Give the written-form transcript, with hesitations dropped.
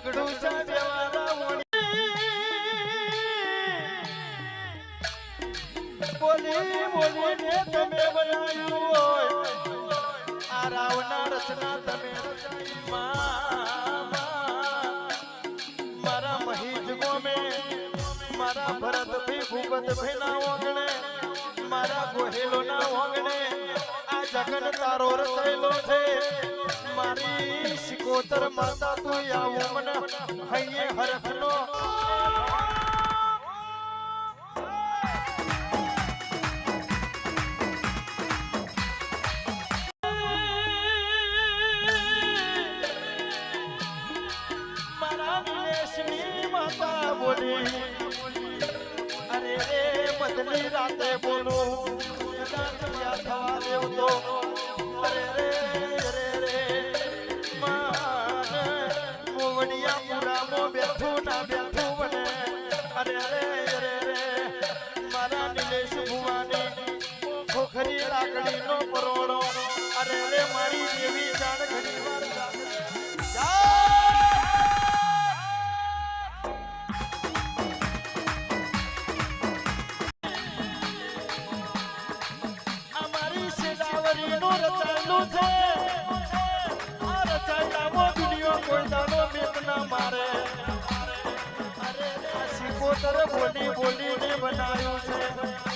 ઝઘડું છે દેવાના બોલી બોલીને તમે બનાવ્યું હોય આ રાવના રચના તમે મારા મહીજ ગોમે મારા ભરત ભી ભૂપત ભાઈ ના ઓગણે મારા ગોહેલો ના ઓગણે આ જગન તારો રચાયેલો છે મારી શિકોતર માતા તું આવો મને હૈયે હરખનો મારા નિલેશની માતા બોલી અરે રે બદલી રાતે બોલું થવા દેવતો અરે રે બેઠું ના બેઠું બને અરે મારા નિલેશ ભુવાની ખોખરી લાકડી નો પરોડો અરે મારી દેવી જાણ ઘણી વાર અમારી સેલાવરી નો રચાયેલું છે આ રચાયેલામાં દુનિયા કોઈ દાનો મેક ના મારે અરે શિકોતર બોલી બોલીને બનાવ્યું છે